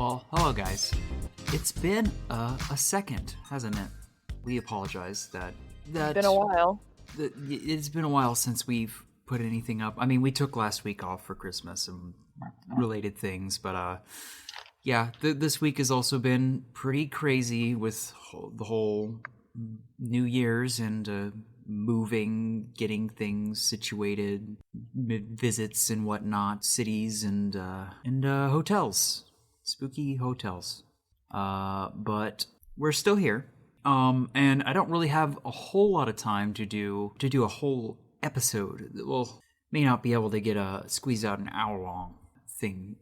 Well, hello guys. It's been a second, hasn't it? We apologize that It's been a while. It's been a while since we've put anything up. I mean, we took last week off for Christmas and related things, but yeah, this week has also been pretty crazy with the whole New Year's and moving, getting things situated, visits and whatnot, cities and hotels, spooky hotels. But we're still here. And I don't really have a whole lot of time to do a whole episode. Well, may not be able to squeeze out an hour long thing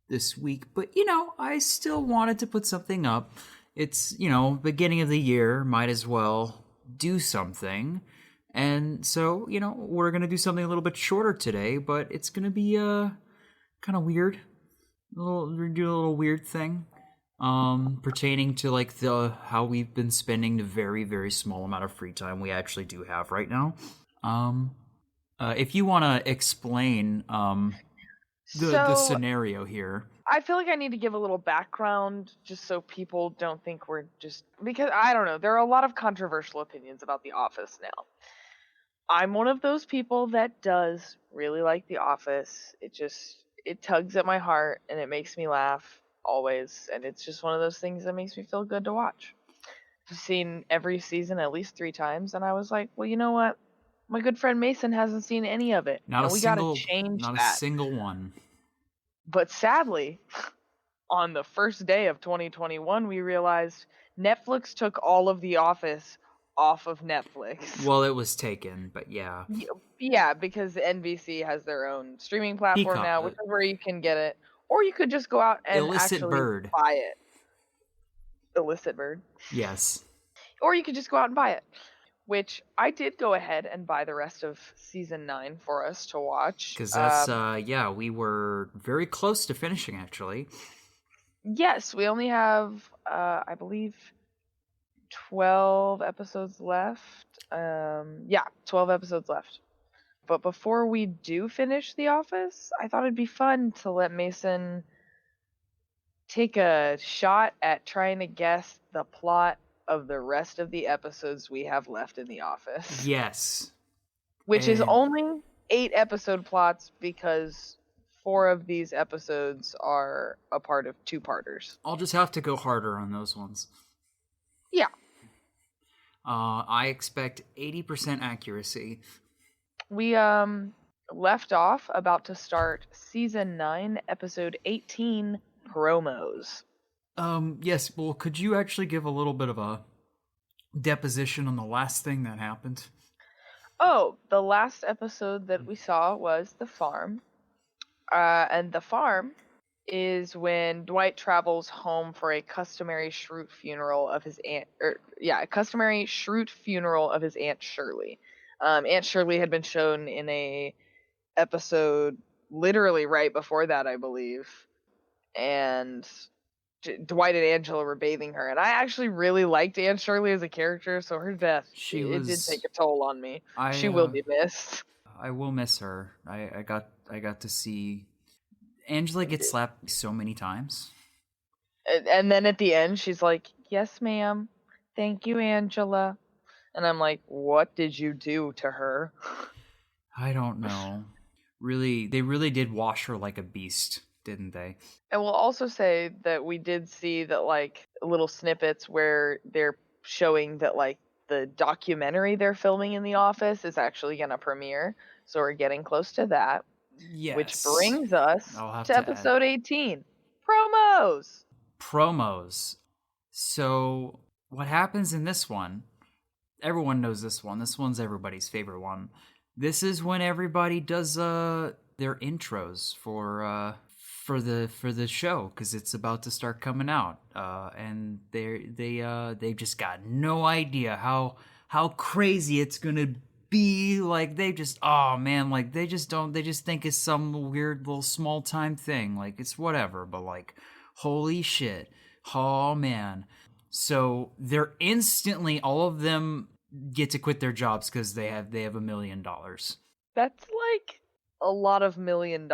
this week, but I still wanted to put something up. It's, beginning of the year, might as well do something. And so, we're going to do something a little bit shorter today, but it's going to be kind of weird. We're do a little weird thing. Pertaining to like how we've been spending the very, very small amount of free time we actually do have right now. If you want to explain the scenario here. I feel like I need to give a little background just so people don't think we're just, because I don't know, there are a lot of controversial opinions about The Office now. I'm one of those people that does really like The Office. It tugs at my heart and it makes me laugh always, and it's just one of those things that makes me feel good to watch. I've seen every season at least 3 times, and I was like, well, you know what? My good friend Mason hasn't seen any of it. Not gotta change not that. a single one. But sadly, on the first day of 2021, we realized Netflix took all of The Office off of Netflix. Well, it was taken, but yeah. Yeah, because NBC has their own streaming platform Peacock, now, which is where you can get it. Or you could just go out and Illicit actually Bird. buy it. Illicit Bird. Yes. Or you could just go out and buy it. Which I did go ahead and buy the rest of season 9 for us to watch. Because that's, we were very close to finishing, actually. Yes, we only have, I believe, 12 episodes left. 12 episodes left. But before we do finish The Office, I thought it'd be fun to let Mason take a shot at trying to guess the plot of the rest of the episodes we have left in The Office. Yes. Which is only 8 episode plots because 4 of these episodes are a part of 2-parters. I'll just have to go harder on those ones. Yeah. I expect 80% accuracy. We left off about to start season 9, episode 18, promos. Yes, well, could you actually give a little bit of a deposition on the last thing that happened? Oh, the last episode that we saw was the farm. And the farm is when Dwight travels home for a customary Schrute funeral of his aunt, a customary Schrute funeral of his Aunt Shirley. Aunt Shirley had been shown in a episode literally right before that, I believe. And Dwight and Angela were bathing her, and I actually really liked Aunt Shirley as a character, so her death, it did take a toll on me. She will be missed. I will miss her. I got to see Angela get slapped so many times. And then at the end, she's like, "Yes, ma'am. Thank you, Angela." And I'm like, what did you do to her? I don't know. Really, they really did wash her like a beast, didn't they? And we'll also say that we did see that, like, little snippets where they're showing that, like, the documentary they're filming in The Office is actually going to premiere. So we're getting close to that. Yes. Which brings us to episode 18. Promos! Promos. So, what happens in this one? Everyone knows this one. This one's everybody's favorite one. This is when everybody does their intros for the show, because it's about to start coming out, and they've just got no idea how crazy it's gonna be. Like, they just they just think it's some weird little small time thing, like it's whatever, but like, holy shit, oh man. So they're instantly, all of them get to quit their jobs because they have $1 million. That's like a lot of $1 million.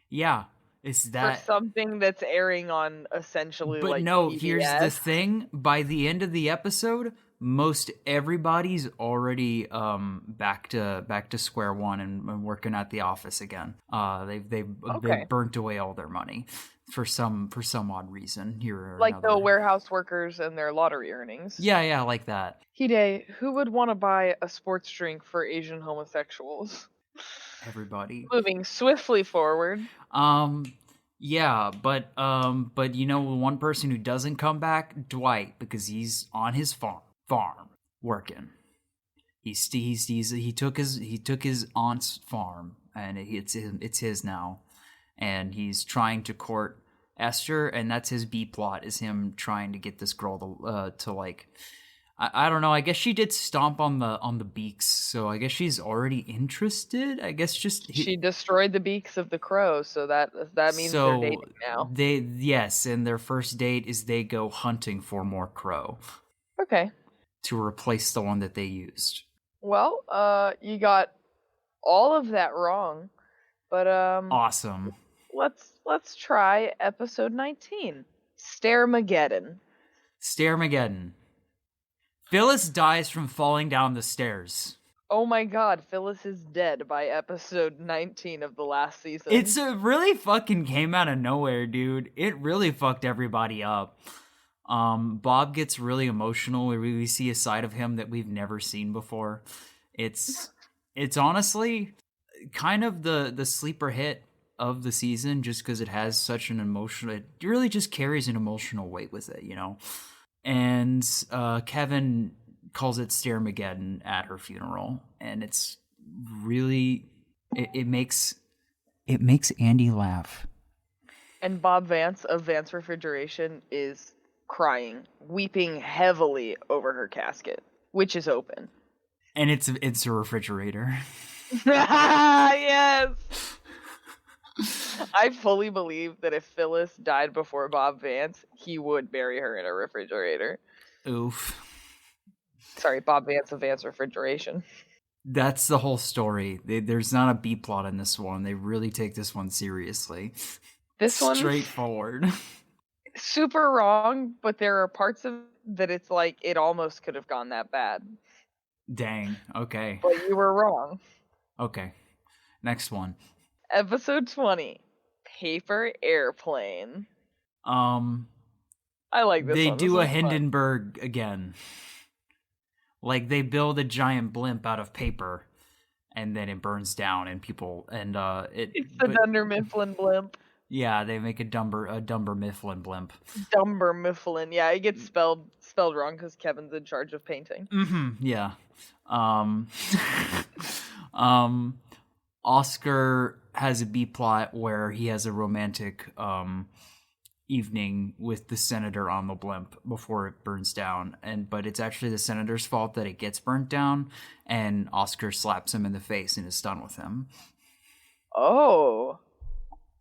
Yeah. Is for that something that's airing on essentially But like no, here's the PBS. thing. By the end of the episode, most everybody's already back to square one and working at the office again. They've Okay. burnt away all their money for some odd reason here or Like the another. warehouse workers and their lottery earnings. Yeah, like that. Hide, who would want to buy a sports drink for Asian homosexuals? Everybody. Moving swiftly forward. Yeah, but you know one person who doesn't come back, Dwight, because he's on his farm working. He took his aunt's farm and it's his now, and he's trying to court Esther, and that's his B plot, is him trying to get this girl to like, I don't know. I guess she did stomp on the beaks, so I guess she's already interested. I guess She destroyed the beaks of the crows, so that means they're dating now. Yes, and their first date is they go hunting for more crow Okay. to replace the one that they used. Well, you got all of that wrong, but Awesome. let's try episode 19, Stairmageddon. Stairmageddon. Phyllis dies from falling down the stairs. Oh my god, Phyllis is dead by episode 19 of the last season. It's really fucking came out of nowhere, dude. It really fucked everybody up. Bob gets really emotional. We see a side of him that we've never seen before. It's honestly kind of the sleeper hit of the season, just because it has such an emotional. It really just carries an emotional weight with it, you know. And Kevin calls it Stairmageddon at her funeral, and it's really it makes Andy laugh. And Bob Vance of Vance Refrigeration is crying, weeping heavily over her casket, which is open. And it's a refrigerator. Yes. I fully believe that if Phyllis died before Bob Vance, he would bury her in a refrigerator. Oof. Sorry, Bob Vance of Vance Refrigeration. That's the whole story. There's not a B plot in this one. They really take this one seriously. This one's straightforward. Super wrong, but there are parts of that it's like it almost could have gone that bad. Dang. Okay. But you were wrong. Okay. Next one. Episode 20, Paper Airplane. I like this They one. do a Hindenburg again. Like, they build a giant blimp out of paper, and then it burns down, and people it's the Dunder Mifflin blimp. Yeah, they make a Dumber Mifflin blimp. Dumber Mifflin. Yeah, it gets spelled wrong because Kevin's in charge of painting. Yeah. Oscar has a B plot where he has a romantic evening with the senator on the blimp before it burns down, but it's actually the senator's fault that it gets burnt down, and Oscar slaps him in the face and is done with him. Oh.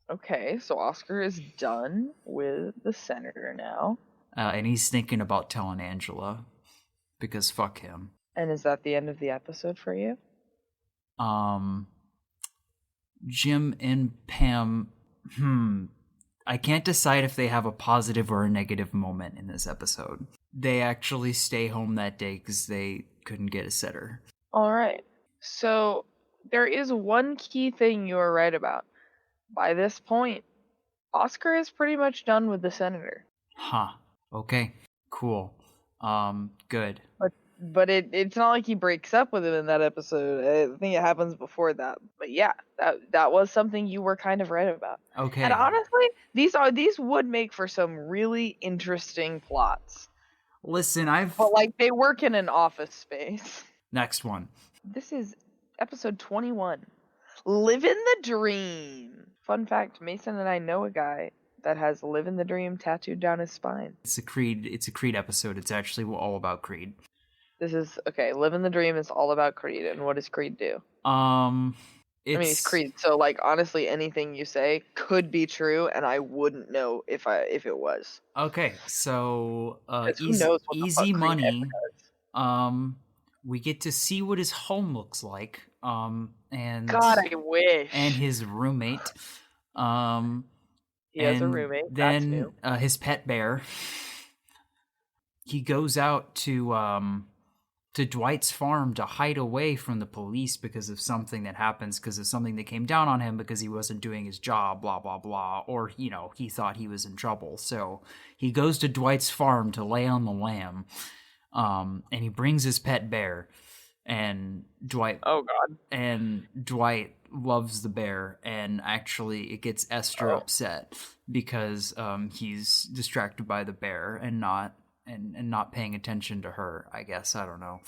Okay, so Oscar is done with the senator now. And he's thinking about telling Angela, because fuck him. And is that the end of the episode for you? Jim and Pam, I can't decide if they have a positive or a negative moment in this episode. They actually stay home that day because they couldn't get a sitter. All right. So there is one key thing you are right about. By this point, Oscar is pretty much done with the senator. Huh. Okay. Cool. Good. But it's not like he breaks up with him in that episode. I think it happens before that. But yeah, that was something you were kind of right about. Okay. And honestly, these would make for some really interesting plots. Listen, But like they work in an office space. Next one. This is episode 21. Living the Dream. Fun fact, Mason and I know a guy that has Living the Dream tattooed down his spine. It's a Creed episode. It's actually all about Creed. This is okay. Living the Dream is all about Creed, and what does Creed do? It's Creed, so like honestly, anything you say could be true, and I wouldn't know if it was. Okay, so easy money. We get to see what his home looks like. And God, I wish. And his roommate. He has a And roommate. That's then new. his pet bear. He goes out to Dwight's farm to hide away from the police because of something that happens, because of something that came down on him because he wasn't doing his job, blah, blah, blah. Or, he thought he was in trouble. So he goes to Dwight's farm to lay on the lamb. And he brings his pet bear. And Dwight Oh God. Loves the bear, and actually it gets Esther upset because he's distracted by the bear and not paying attention to her. I guess I don't know.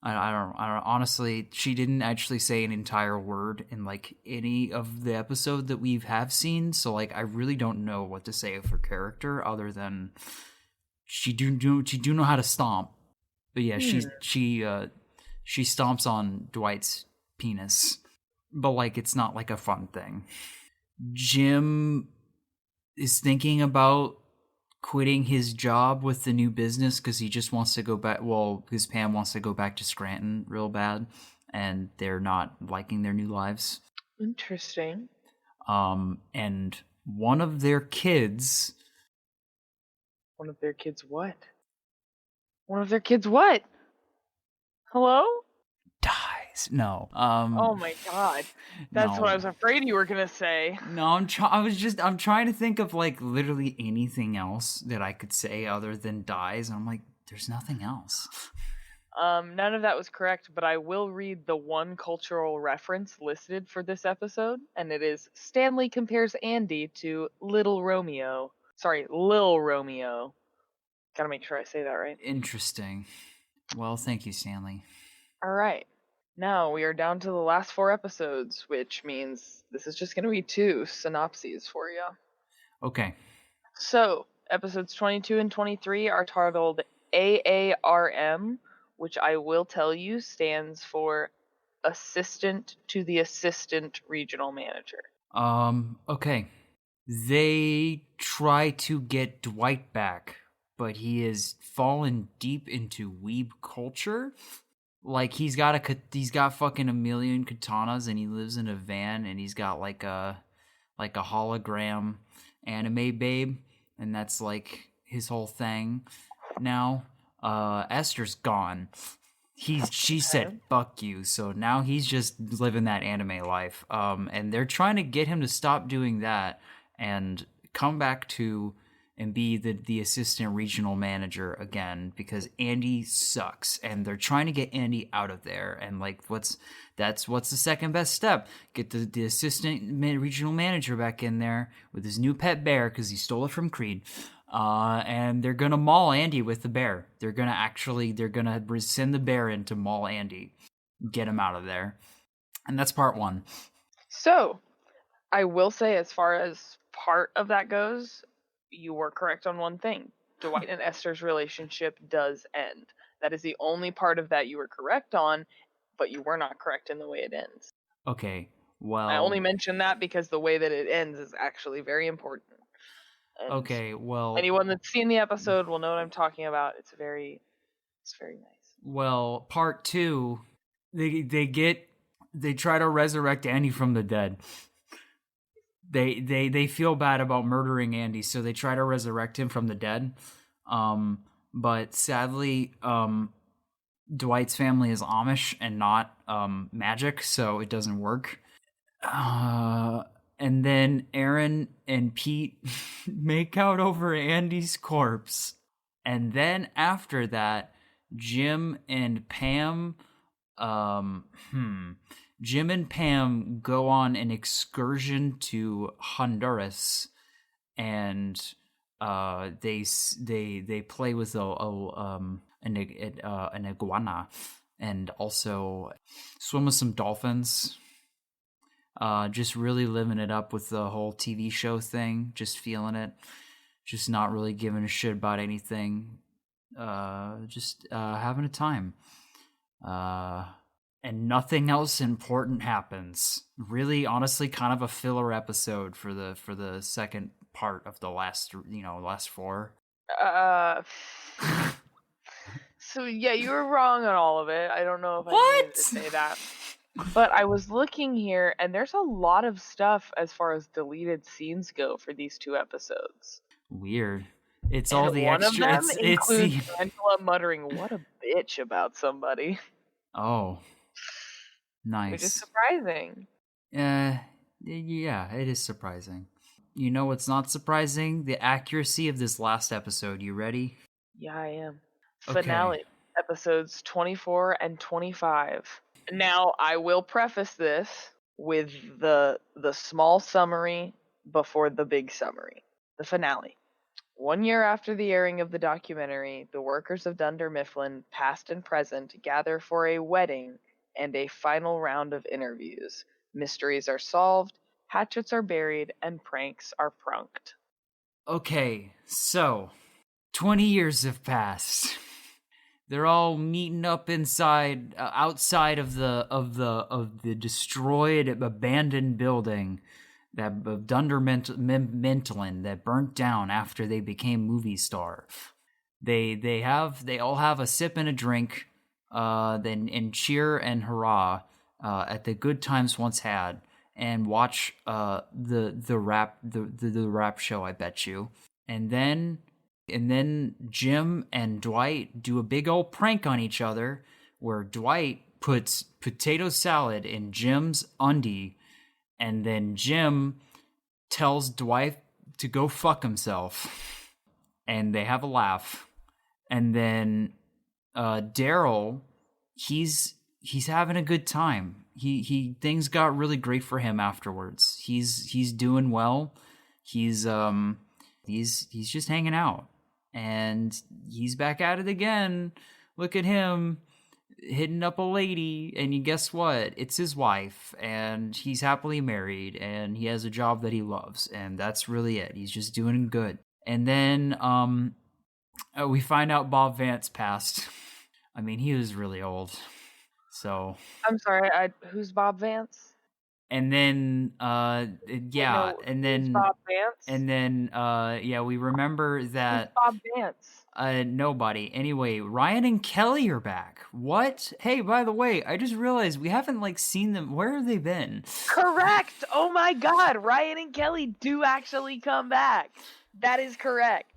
I don't. Honestly, she didn't actually say an entire word in like any of the episode that we have seen. So like, I really don't know what to say of her character other than she do know how to stomp. But yeah, she stomps on Dwight's penis, but like it's not like a fun thing. Jim is thinking about quitting his job with the new business because he just wants to go back. Well, because Pam wants to go back to Scranton real bad, and they're not liking their new lives. Interesting. And one of their kids. One of their kids what? One of their kids what? Hello? Dies. No. Oh my God. That's what I was afraid you were gonna say. No, I'm trying to think of like literally anything else that I could say other than dies. I'm like, there's nothing else. None of that was correct, but I will read the one cultural reference listed for this episode, and it is Stanley compares Andy to Little Romeo. Sorry, Lil Romeo. Gotta make sure I say that right. Interesting. Well, thank you, Stanley. All right. Now we are down to the last 4 episodes, which means this is just going to be 2 synopses for you. Okay. So, episodes 22 and 23 are titled AARM, which I will tell you stands for Assistant to the Assistant Regional Manager. Okay. They try to get Dwight back, but he has fallen deep into weeb culture. Like he's got fucking a million katanas, and he lives in a van, and he's got like a hologram anime babe, and that's like his whole thing. Now, Esther's gone. She said fuck you, so now he's just living that anime life. And they're trying to get him to stop doing that and come back to and be the assistant regional manager again, because Andy sucks, and they're trying to get Andy out of there. And like, what's the second best step? Get the assistant regional manager back in there with his new pet bear, because he stole it from Creed. And they're gonna maul Andy with the bear. They're gonna send the bear in to maul Andy, get him out of there. And that's part 1. So, I will say, as far as part of that goes, you were correct on one thing. Dwight and Esther's relationship does end. That is the only part of that you were correct on, but you were not correct in the way it ends. Okay, well, I only mention that because the way that it ends is actually very important. And okay, well, anyone that's seen the episode will know what I'm talking about. It's very nice. Well, part 2, they try to resurrect Andy from the dead. They feel bad about murdering Andy, so they try to resurrect him from the dead. But sadly, Dwight's family is Amish and not magic, so it doesn't work. And then Aaron and Pete make out over Andy's corpse. And then after that, Jim and Pam go on an excursion to Honduras, and they play with an iguana, and also swim with some dolphins. Just really living it up with the whole TV show thing, just feeling it, just not really giving a shit about anything, just having a time. And nothing else important happens. Really, honestly, kind of a filler episode for the second part of the last 4. So yeah, you were wrong on all of it. I don't know if I needed to say that. But I was looking here, and there's a lot of stuff as far as deleted scenes go for these 2 episodes. Weird. It's And all the one of extra. them It's includes the. Angela muttering, "What a bitch," about somebody, Oh, which is nice. surprising. Yeah, it is surprising. You know what's not surprising? The accuracy of this last episode. You ready? Yeah, I am. Okay. Finale, episodes 24 and 25. Now, I will preface this with the small summary before the big summary. The finale. 1 year after the airing of the documentary, the workers of Dunder Mifflin, past and present, gather for a wedding and a final round of interviews. Mysteries are solved, hatchets are buried, and pranks are prunked. Okay, so 20 years have passed. They're all meeting up inside, outside of the destroyed, abandoned building that of Dunder Mifflin that burnt down after they became movie star. They all have a sip and a drink, then and cheer and hurrah at the good times once had, and watch the rap show. I bet you, and then Jim and Dwight do a big old prank on each other, where Dwight puts potato salad in Jim's undie, and then Jim tells Dwight to go fuck himself, and they have a laugh. And then Daryl, he's having a good time. He things got really great for him afterwards. He's doing well. He's just hanging out, and he's back at it again. Look at him hitting up a lady, and you guess what? It's his wife, and he's happily married, and he has a job that he loves, and that's really it. He's just doing good. And then we find out Bob Vance passed. I mean, he was really old. So, I'm sorry, who's Bob Vance? and then Wait, yeah, no, who's Bob Vance? yeah, we remember Who's that Bob Vance? nobody. Anyway, Ryan and Kelly are back. What? Hey, by the way, I just realized we haven't seen them. Where have they been? Correct! Oh my god, Ryan and Kelly do actually come back. That is correct.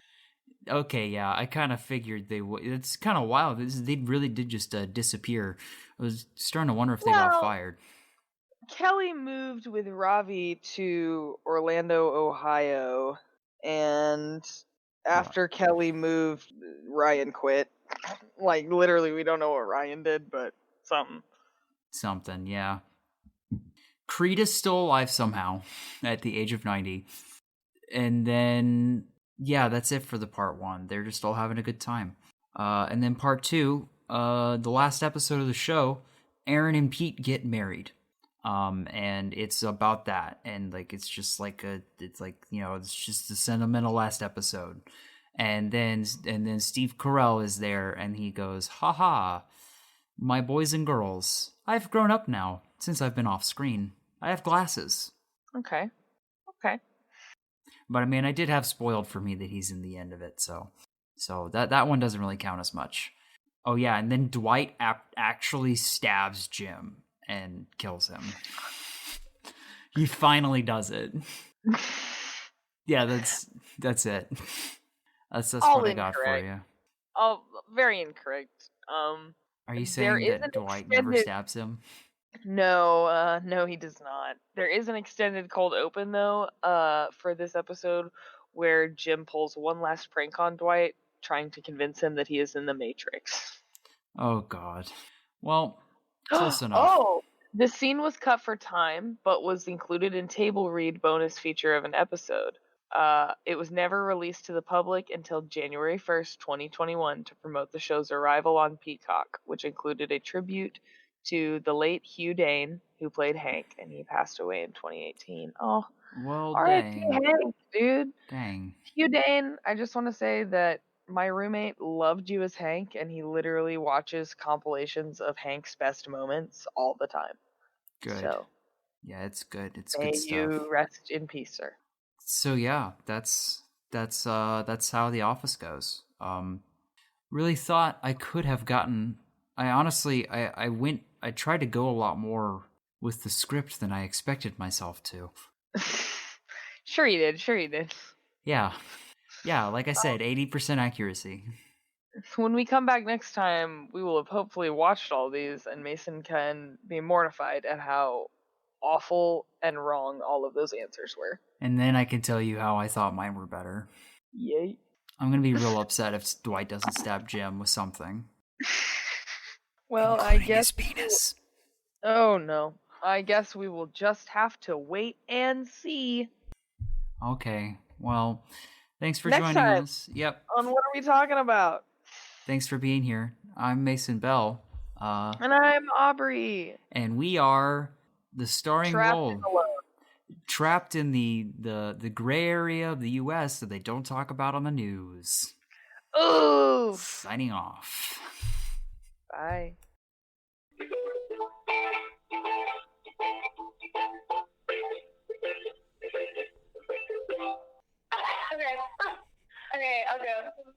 Okay, yeah, I kind of figured they would. It's kind of wild. They really did just disappear. I was starting to wonder if they got fired. Kelly moved with Ravi to Orlando, Ohio, and after Kelly moved, Ryan quit. Like, literally, we don't know what Ryan did, but something. Something, yeah. Creed is still alive somehow at the age of 90. And then, yeah, that's it for the part one. They're just all having a good time. And then part two, the last episode of the show, Aaron and Pete get married. And it's about that. And it's just it's just a sentimental last episode. And then Steve Carell is there, and he goes, "Ha, my boys and girls, I've grown up now since I've been off screen. I have glasses." Okay. But I mean, I did have spoiled for me that he's in the end of it, so that one doesn't really count as much. Oh yeah, and then Dwight actually stabs Jim and kills him. He finally does it. Yeah, that's it. That's All what I got incorrect. for you. Oh, very incorrect. Are you saying that Dwight never stabs him? No, no, he does not. There is an extended cold open though, for this episode, where Jim pulls one last prank on Dwight, trying to convince him that he is in the Matrix. Oh God. Well, close enough. Oh, the scene was cut for time, but was included in table read bonus feature of an episode. It was never released to the public until January 1st, 2021, to promote the show's arrival on Peacock, which included a tribute to the late Hugh Dane, who played Hank, and he passed away in 2018. Oh, well, R.I.P. dang. Hank, dude. Dang. Hugh Dane, I just want to say that my roommate loved you as Hank, and he literally watches compilations of Hank's best moments all the time. Good. So, yeah, it's good. It's may good stuff. you rest in peace, sir. So yeah, that's how The Office goes. Really thought I could have gotten. I honestly, I tried to go a lot more with the script than I expected myself to. Sure you did. Yeah. Yeah, like I said, 80% accuracy. When we come back next time, we will have hopefully watched all these, and Mason can be mortified at how awful and wrong all of those answers were. And then I can tell you how I thought mine were better. Yay. I'm gonna be real upset if Dwight doesn't stab Jim with something. Well, I including guess. his penis. Oh no. I guess we will just have to wait and see. Okay, well, thanks for Next joining time. us. Yep. On what are we talking about? Thanks for being here. I'm Mason Bell. And I'm Aubrey. And we are the starring Trapped role. and alone. Trapped in the gray area of the US that they don't talk about on the news. Ooh. Signing off. Bye. Okay. Okay, I'll go.